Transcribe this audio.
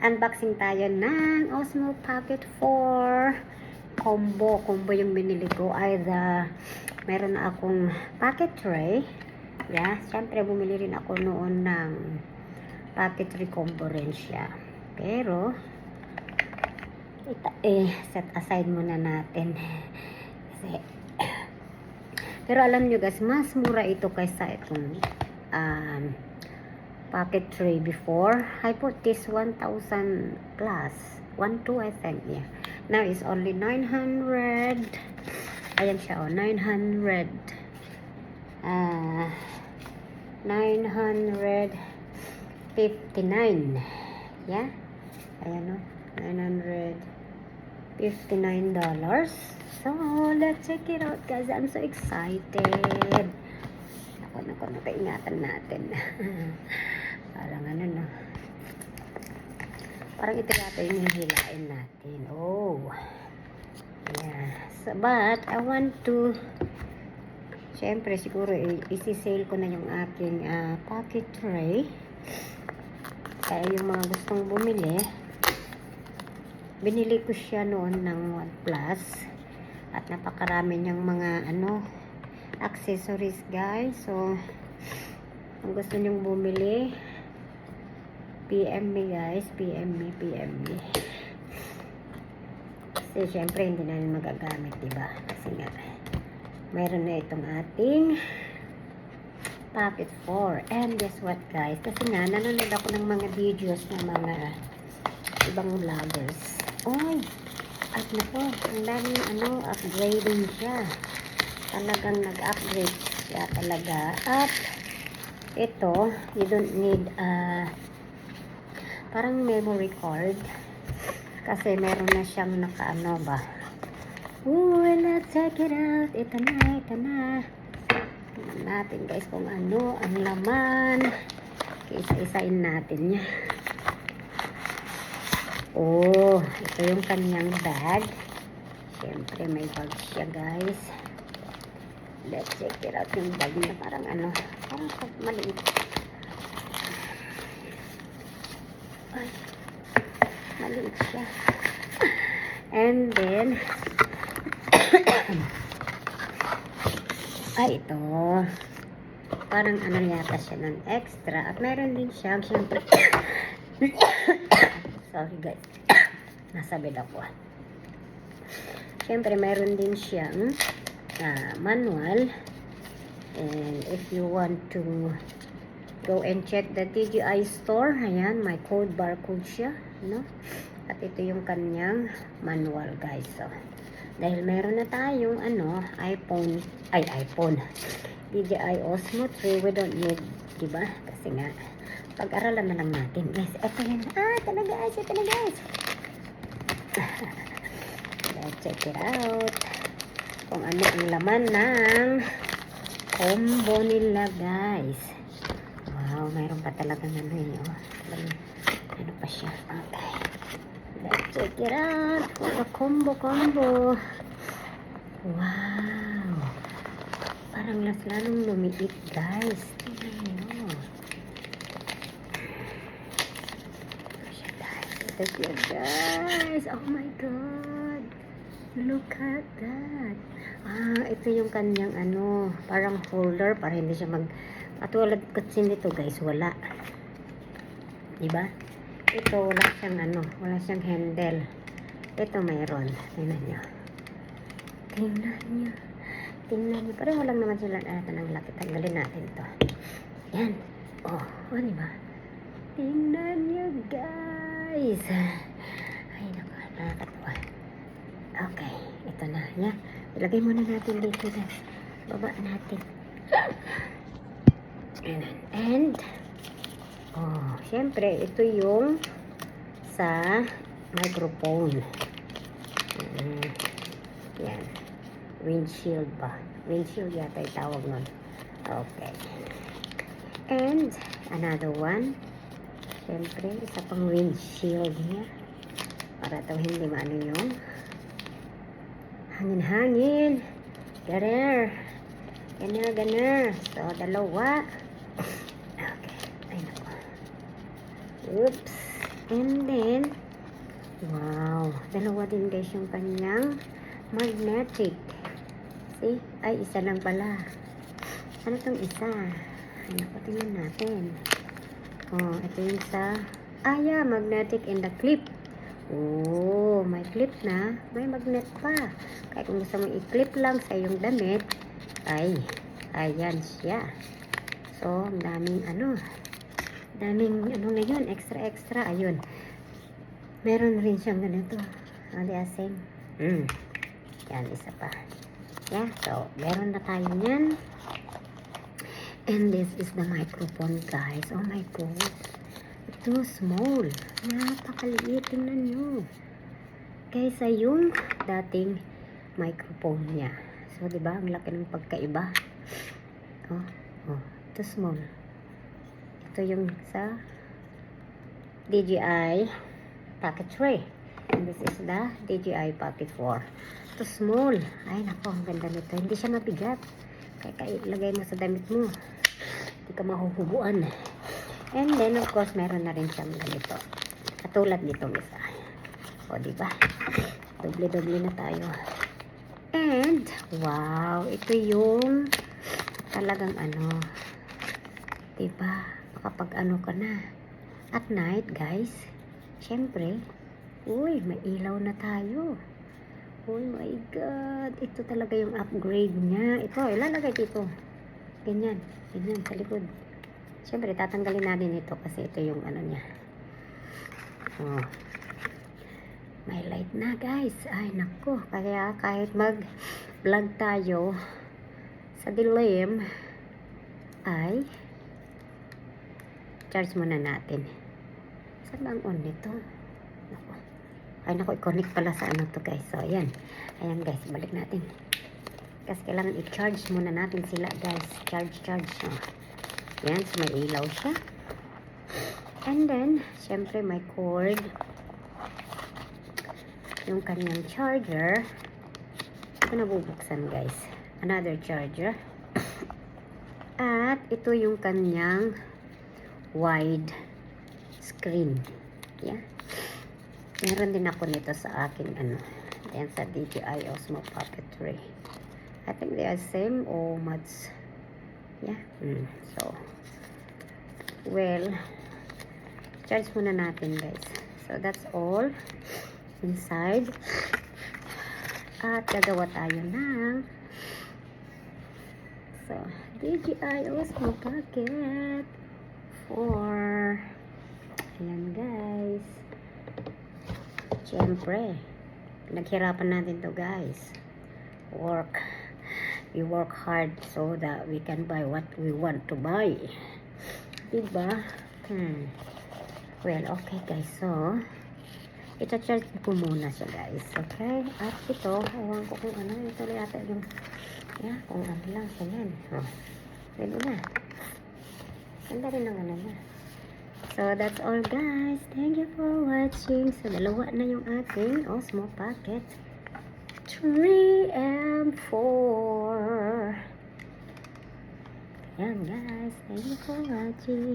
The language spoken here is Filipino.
Unboxing tayo ng Osmo Pocket 4 combo. Combo yung binili ko. Meron na akong pocket tray. Yeah, syempre bumili rin ako noon ng pocket tray combo rin siya. Pero, set aside muna natin. Kasi, pero alam nyo guys, mas mura ito kaysa itong pocket tray before. I put this 1,000 plus. 1,2 I think, yeah. Now it's only 900. Ayan siya, oh, 900. 959. Yeah. Ayan, oh, $959. So, let's check it out, guys. I'm so excited. Naku, nakaingatan natin. Parang ano, no? Parang ito yata yung hilain natin. Oh. Yeah. So, but, I want to, syempre, siguro, isi-sale ko na yung aking pocket tray. Kaya yung mga gustong bumili, binili ko siya noon ng 1 Plus. At napakarami niyang mga, accessories, guys. So, kung gusto niyong bumili, PM me, guys. PM me. Kasi, syempre, hindi namin magagamit, diba? Kasi nga, meron na itong ating Pocket 4. And guess what, guys? Kasi nga, nanonood ako ng mga videos ng mga ibang vloggers. Oy! At nako, ang daming upgrading siya. Talagang nag-upgrade siya talaga. At ito, you don't need parang memory card. Kasi meron na siyang naka-ano ba. Ooh, let's check it out. Ito na. Tingnan natin, guys, kung ano ang laman. Isa-isain natin niya. Oh, ito yung kanyang bag. Siyempre, may bag siya, guys. Let's check it out. Yung bag niya parang parang maliit. Ay, maliit siya. And then, ito. Parang yata siya ng extra. At meron din siya, siyempre, sorry guys, nasa bed ako. Siyempre, meron din siyang manual. And if you want to go and check the TGI store, ayan, may barcode siya, no? At ito yung kanyang manual, guys. So, dahil meron na tayong iPhone, DJI Osmo 3, we don't need, diba? Kasi nga, pag-aralan na lang natin, guys. Ito yan. Ito na, guys. Let's check it out. Kung ano ang laman ng combo nila, guys. Wow, mayroon pa talagang ano pa siya. Okay. Let's check it out. The combo. Wow. Parang lalong lumiit, guys. Tingnan nyo. Ito siya, guys. Oh my God. Look at that. Ito yung kanyang parang holder para hindi siya katulad kasi nito, guys, wala. Diba? Ito, wala siyang handle. Ito mayroon. Tingnan nyo. Parang walang naman sila ng laki. Tanggalin natin ito. Yan. Oh, diba? Tingnan nyo, guys. Ay, naku, nakakatawa. Okay, ito na. Yan. Ilagay muna natin dito, guys. Baba natin. And, syempre, ito yung sa microphone. Yan. Windshield ba? Windshield yata yung tawag nun. Okay. And, another one. Siyempre, isa pang windshield niya. Para ito hindi yung hangin-hangin. Ganer. So, dalawa. Okay. Ay, naku. Oops. And then, wow, dalawa din guys yung kanyang magnetic. See? Ay, isa lang pala. Ano tong isa? Ay, naku, tingnan natin. Oh, ito yung sa, yeah, magnetic and the clip. Oh, may clip na. May magnet pa. Kaya kung gusto mong i-clip lang sa iyong damit, ay, ayan siya. So, ang daming ngayon, extra, ayun. Meron rin siyang ganito. Ali asing. Yan, isa pa. Yeah, so, meron na tayo yan. And this is the microphone, guys. Oh my God. Too small. Napakaliit. Tingnan nyo. Kaysa yung dating microphone niya. So, diba? Ang laki ng pagkaiba. Too small. Ito yung sa DJI Pocket 3. And this is the DJI Pocket 4. Too small. Ay, nako. Ang ganda nito. Hindi siya mabigat. Kaya ilagay mo sa damit mo. Hindi ka mahuhubuan. And then, of course, meron na rin siyang ganito. Katulad nitong isa. O, diba? Doble-doble na tayo. And, wow, ito yung talagang diba? Kapag ka na. At night, guys, syempre, uy, may ilaw na tayo. Oh my God, ito talaga yung upgrade niya. Ito, ilalagay dito. Ganyan, sa likod. Syempre, tatanggalin natin ito kasi ito yung niya. Oh. May light na, guys. Ay, nako. Kaya kahit mag-vlog tayo sa dilim, ay charge muna natin. Saan ba ang on nito? Nako. Ay, nako, i-connect pala sa to, guys. So, ayan. Ayan, guys. Balik natin. Kasi kailangan i-charge muna natin sila, guys. Charge. Oh. Ayan. So, may ilaw siya. And then, syempre, may cord. Yung kanyang charger. Ito nabubuksan, guys. Another charger. At ito yung kanyang wide screen. Yeah. Meron din ako nito sa akin yan sa DJI Osmo Pocket 3. I think they are same or much. Yeah. So, well, charge muna natin, guys. So, that's all inside. At gagawa tayo ng DJI Osmo Pocket 4. Ayan, guys. Siyempre, pinaghirapan natin to, guys. We work hard so that we can buy what we want to buy. Diba? Well, okay, guys. So, ita-charge ko muna siya, guys. Okay? At ito, ewan ko kung ito na yata yung, kung lang siya yan. Pwede na. Ganda rin ang na. So, that's all, guys. Thank you for watching. So, dalawa na yung ating Osmo Pocket 3 and 4. Yan, guys. Thank you for watching.